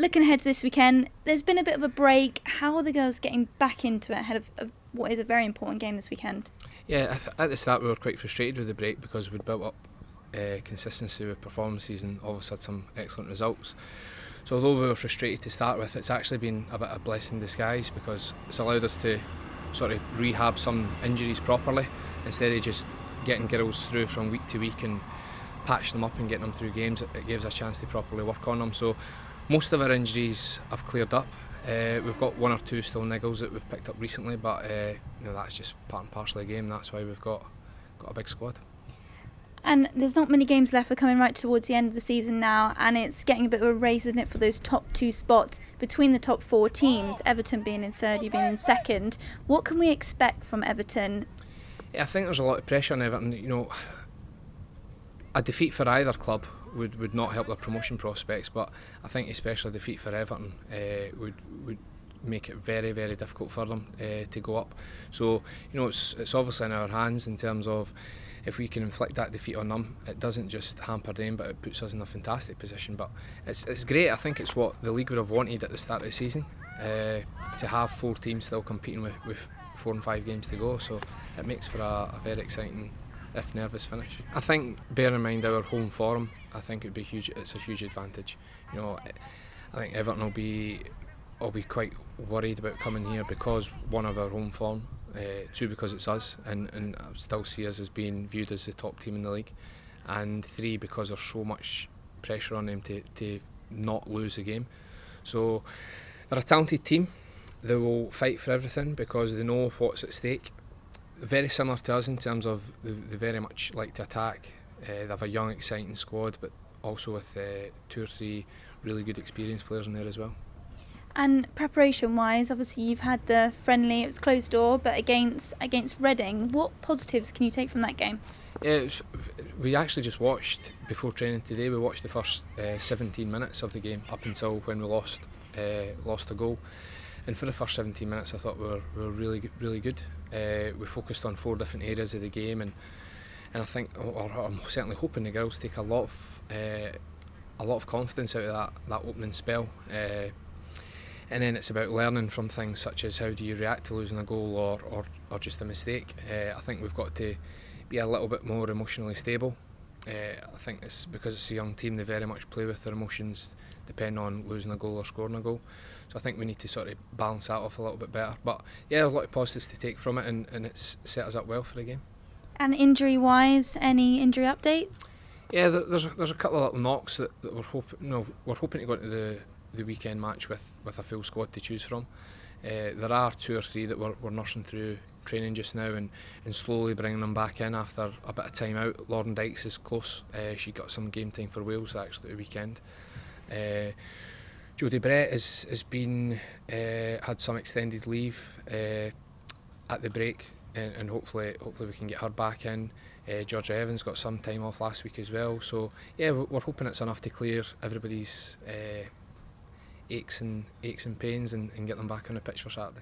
looking ahead to this weekend, there's been a bit of a break. How are the girls getting back into it ahead of what is a very important game this weekend? Yeah, at the start we were quite frustrated with the break because we'd built up consistency with performances and obviously had some excellent results. So although we were frustrated to start with, it's actually been a bit of a blessing in disguise because it's allowed us to sort of rehab some injuries properly instead of just getting girls through from week to week and patch them up and getting them through games. It gives us a chance to properly work on them. So most of our injuries have cleared up. We've got one or two still niggles that we've picked up recently, but that's just part and parcel of the game. That's why we've got a big squad. And there's not many games left. We're coming right towards the end of the season now, and it's getting a bit of a race, isn't it, for those top two spots between the top four teams, Everton being in third, you being in second. What can we expect from Everton? Yeah, I think there's a lot of pressure on Everton. A defeat for either club would not help their promotion prospects, but I think especially a defeat for Everton would make it very, very difficult for them to go up. So it's obviously in our hands in terms of if we can inflict that defeat on them. It doesn't just hamper them, but it puts us in a fantastic position. But it's great. I think it's what the league would have wanted at the start of the season, to have 4 teams still competing with 4 and 5 games to go. So it makes for a very exciting, if nervous, finish. I think, bearing in mind our home form, I think it'd be huge. It's a huge advantage. I think Everton will be quite worried about coming here because one of our home form, 2 because it's us, and I still see us as being viewed as the top team in the league, and 3 because there's so much pressure on them to not lose the game. So they're a talented team. They will fight for everything because they know what's at stake. Very similar to us in terms of they very much like to attack. They have a young, exciting squad, but also with 2 or 3 really good experienced players in there as well. And preparation-wise, obviously you've had the friendly, it was closed door, but against Reading, what positives can you take from that game? Yeah, we actually just watched, before training today, we watched the first 17 minutes of the game up until when we lost a goal. And for the first 17 minutes I thought we were really good. We focused on 4 different areas of the game, and I think, or I'm certainly hoping the girls take a lot of confidence out of that opening spell. And then it's about learning from things such as how do you react to losing a goal or just a mistake. I think we've got to be a little bit more emotionally stable. I think it's because it's a young team, they very much play with their emotions depending on losing a goal or scoring a goal. So I think we need to sort of balance that off a little bit better. But yeah, a lot of positives to take from it, and it's set us up well for the game. And injury-wise, any injury updates? Yeah, there's a couple of little knocks that we're hoping to go into the weekend match with a full squad to choose from. There are 2 or 3 that we're nursing through training just now and slowly bringing them back in after a bit of time out. Lauren Dykes is close. She got some game time for Wales actually at the weekend. Jodie Brett has been had some extended leave at the break, and hopefully we can get her back in. Georgia Evans got some time off last week as well. So yeah, we're hoping it's enough to clear everybody's aches and pains and get them back on the pitch for Saturday.